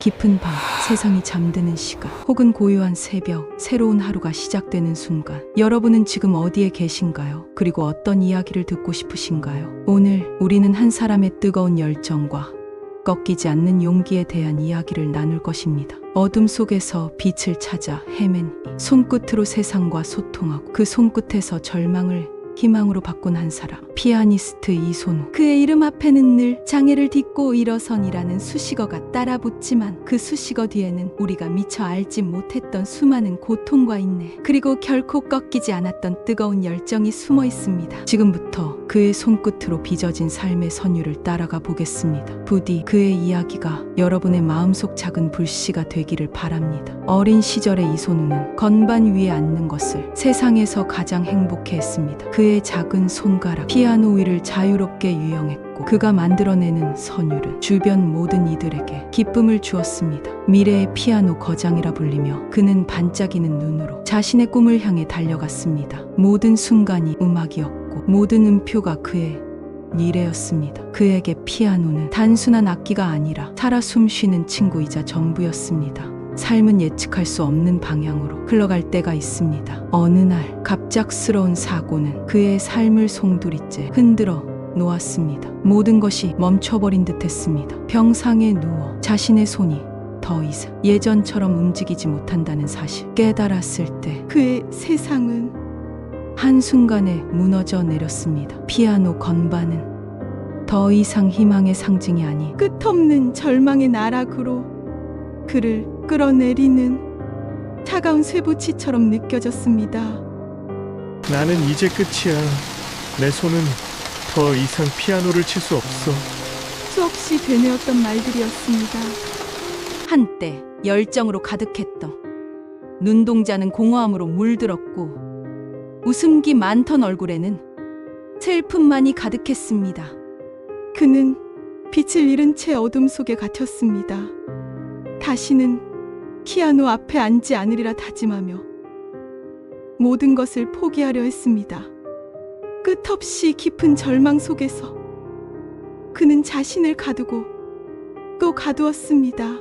깊은 밤, 세상이 잠드는 시간, 혹은 고요한 새벽, 새로운 하루가 시작되는 순간, 여러분은 지금 어디에 계신가요? 그리고 어떤 이야기를 듣고 싶으신가요? 오늘 우리는 한 사람의 뜨거운 열정과 꺾이지 않는 용기에 대한 이야기를 나눌 것입니다. 어둠 속에서 빛을 찾아 헤맨 이 손끝으로 세상과 소통하고 그 손끝에서 절망을 희망으로 바꾼 한 사람, 피아니스트 이손우. 그의 이름 앞에는 늘 장애를 딛고 일어선이라는 수식어가 따라붙지만 그 수식어 뒤에는 우리가 미처 알지 못했던 수많은 고통과 인내, 그리고 결코 꺾이지 않았던 뜨거운 열정이 숨어 있습니다. 지금부터 그의 손끝으로 빚어진 삶의 선율을 따라가 보겠습니다. 부디 그의 이야기가 여러분의 마음속 작은 불씨가 되기를 바랍니다. 어린 시절의 이손우는 건반 위에 앉는 것을 세상에서 가장 행복해했습니다. 그의 작은 손가락, 피아노 위를 자유롭게 유영했고 그가 만들어내는 선율은 주변 모든 이들에게 기쁨을 주었습니다. 미래의 피아노 거장이라 불리며 그는 반짝이는 눈으로 자신의 꿈을 향해 달려갔습니다. 모든 순간이 음악이었고 모든 음표가 그의 미래였습니다. 그에게 피아노는 단순한 악기가 아니라 살아 숨쉬는 친구이자 전부였습니다. 삶은 예측할 수 없는 방향으로 흘러갈 때가 있습니다. 어느 날 갑작스러운 사고는 그의 삶을 송두리째 흔들어 놓았습니다. 모든 것이 멈춰버린 듯했습니다. 병상에 누워 자신의 손이 더 이상 예전처럼 움직이지 못한다는 사실 깨달았을 때 그의 세상은 한순간에 무너져 내렸습니다. 피아노 건반은 더 이상 희망의 상징이 아닌 끝없는 절망의 나락으로 그를 끌어내리는 차가운 쇠붙이처럼 느껴졌습니다. 나는 이제 끝이야. 내 손은 더 이상 피아노를 칠 수 없어. 수없이 되뇌었던 말들이었습니다. 한때 열정으로 가득했던 눈동자는 공허함으로 물들었고 웃음기 많던 얼굴에는 슬픔만이 가득했습니다. 그는 빛을 잃은 채 어둠 속에 갇혔습니다. 다시는 피아노 앞에 앉지 않으리라 다짐하며 모든 것을 포기하려 했습니다. 끝없이 깊은 절망 속에서 그는 자신을 가두고 또 가두었습니다.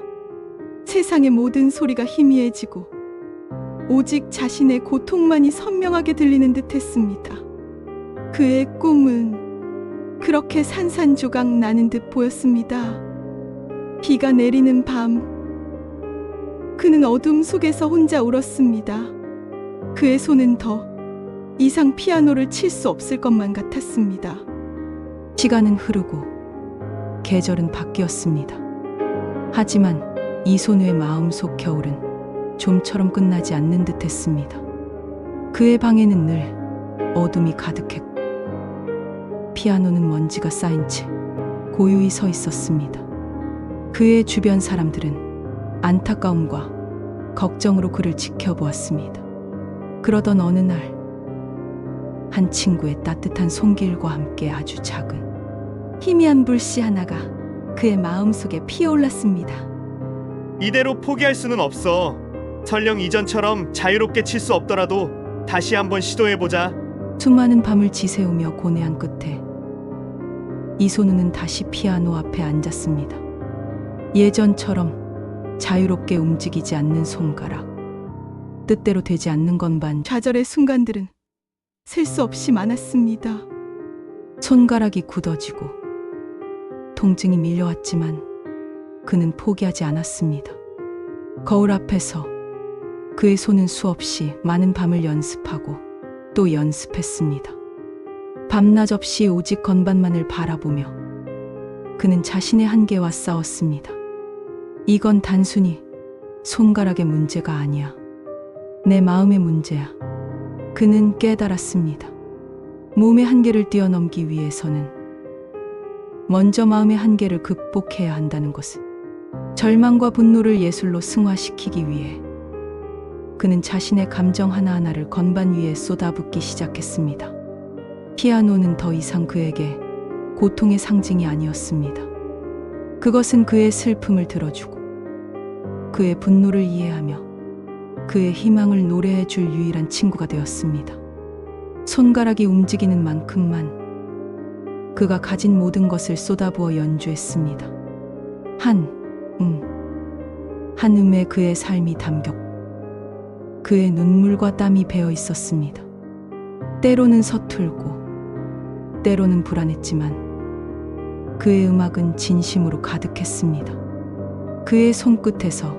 세상의 모든 소리가 희미해지고 오직 자신의 고통만이 선명하게 들리는 듯했습니다. 그의 꿈은 그렇게 산산조각 나는 듯 보였습니다. 비가 내리는 밤, 그는 어둠 속에서 혼자 울었습니다. 그의 손은 더 이상 피아노를 칠 수 없을 것만 같았습니다. 시간은 흐르고 계절은 바뀌었습니다. 하지만 이손우의 마음속 겨울은 좀처럼 끝나지 않는 듯했습니다. 그의 방에는 늘 어둠이 가득했고 피아노는 먼지가 쌓인 채 고요히 서 있었습니다. 그의 주변 사람들은 안타까움과 걱정으로 그를 지켜보았습니다. 그러던 어느 날, 한 친구의 따뜻한 손길과 함께 아주 작은 희미한 불씨 하나가 그의 마음속에 피어올랐습니다. 이대로 포기할 수는 없어. 설령 이전처럼 자유롭게 칠 수 없더라도 다시 한번 시도해보자. 수많은 밤을 지새우며 고뇌한 끝에 이손우는 다시 피아노 앞에 앉았습니다. 예전처럼 자유롭게 움직이지 않는 손가락, 뜻대로 되지 않는 건반, 좌절의 순간들은 셀 수 없이 많았습니다. 손가락이 굳어지고 통증이 밀려왔지만 그는 포기하지 않았습니다. 거울 앞에서 그의 손은 수없이 많은 밤을 연습하고 또 연습했습니다. 밤낮 없이 오직 건반만을 바라보며 그는 자신의 한계와 싸웠습니다. 이건 단순히 손가락의 문제가 아니야. 내 마음의 문제야. 그는 깨달았습니다. 몸의 한계를 뛰어넘기 위해서는 먼저 마음의 한계를 극복해야 한다는 것을. 절망과 분노를 예술로 승화시키기 위해 그는 자신의 감정 하나하나를 건반 위에 쏟아붓기 시작했습니다. 피아노는 더 이상 그에게 고통의 상징이 아니었습니다. 그것은 그의 슬픔을 들어주고 그의 분노를 이해하며 그의 희망을 노래해 줄 유일한 친구가 되었습니다. 손가락이 움직이는 만큼만 그가 가진 모든 것을 쏟아부어 연주했습니다. 한 한음에 그의 삶이 담겼고 그의 눈물과 땀이 배어 있었습니다. 때로는 서툴고 때로는 불안했지만 그의 음악은 진심으로 가득했습니다. 그의 손끝에서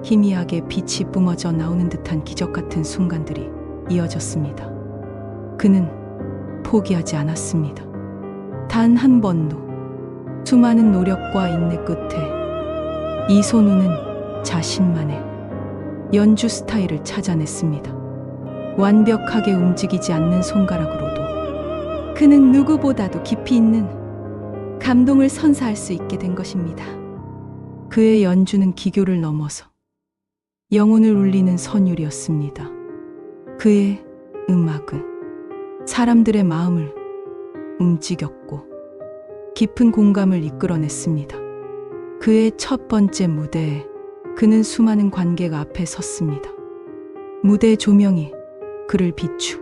희미하게 빛이 뿜어져 나오는 듯한 기적 같은 순간들이 이어졌습니다. 그는 포기하지 않았습니다. 단 한 번도. 수많은 노력과 인내 끝에 이손우는 자신만의 연주 스타일을 찾아냈습니다. 완벽하게 움직이지 않는 손가락으로도 그는 누구보다도 깊이 있는 감동을 선사할 수 있게 된 것입니다. 그의 연주는 기교를 넘어서 영혼을 울리는 선율이었습니다. 그의 음악은 사람들의 마음을 움직였고 깊은 공감을 이끌어냈습니다. 그의 첫 번째 무대에 그는 수많은 관객 앞에 섰습니다. 무대의 조명이 그를 비추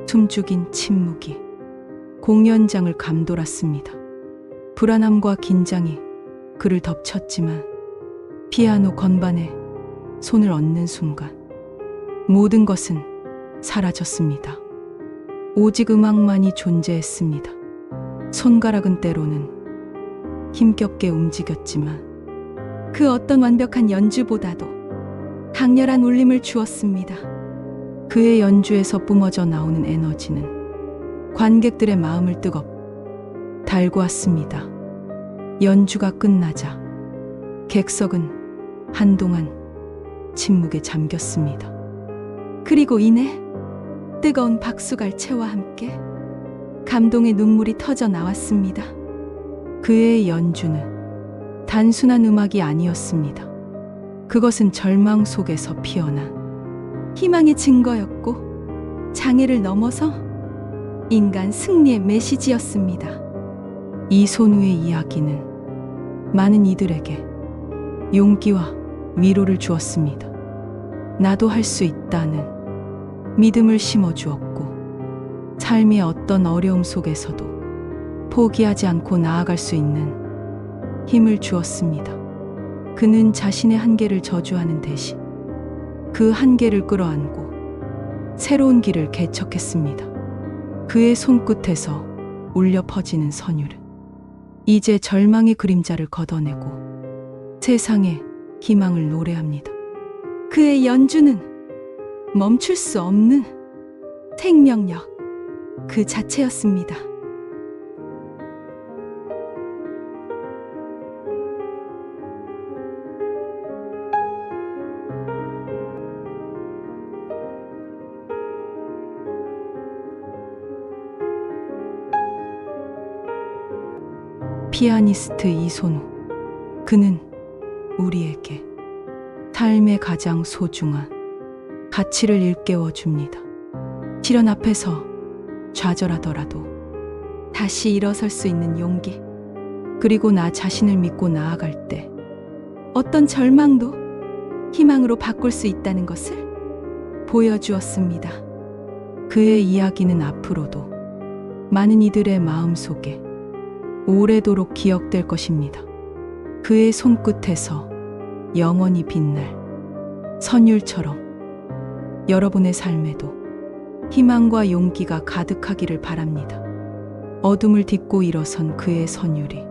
숨죽인 침묵이 공연장을 감돌았습니다. 불안함과 긴장이 그를 덮쳤지만 피아노 건반에 손을 얹는 순간 모든 것은 사라졌습니다. 오직 음악만이 존재했습니다. 손가락은 때로는 힘겹게 움직였지만 그 어떤 완벽한 연주보다도 강렬한 울림을 주었습니다. 그의 연주에서 뿜어져 나오는 에너지는 관객들의 마음을 달구었습니다. 연주가 끝나자 객석은 한동안 침묵에 잠겼습니다. 그리고 이내 뜨거운 박수갈채와 함께 감동의 눈물이 터져 나왔습니다. 그의 연주는 단순한 음악이 아니었습니다. 그것은 절망 속에서 피어난 희망의 증거였고 장애를 넘어서 인간 승리의 메시지였습니다. 이손우의 이야기는 많은 이들에게 용기와 위로를 주었습니다. 나도 할 수 있다는 믿음을 심어주었고 삶의 어떤 어려움 속에서도 포기하지 않고 나아갈 수 있는 힘을 주었습니다. 그는 자신의 한계를 저주하는 대신 그 한계를 끌어안고 새로운 길을 개척했습니다. 그의 손끝에서 울려 퍼지는 선율은 이제 절망의 그림자를 걷어내고 세상에 희망을 노래합니다. 그의 연주는 멈출 수 없는 생명력 그 자체였습니다. 피아니스트 이손우. 그는 우리에게 삶의 가장 소중한 가치를 일깨워 줍니다. 시련 앞에서 좌절하더라도 다시 일어설 수 있는 용기, 그리고 나 자신을 믿고 나아갈 때 어떤 절망도 희망으로 바꿀 수 있다는 것을 보여주었습니다. 그의 이야기는 앞으로도 많은 이들의 마음속에 오래도록 기억될 것입니다. 그의 손끝에서 영원히 빛날 선율처럼 여러분의 삶에도 희망과 용기가 가득하기를 바랍니다. 어둠을 딛고 일어선 그의 선율이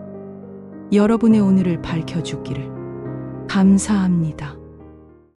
여러분의 오늘을 밝혀주기를 감사합니다.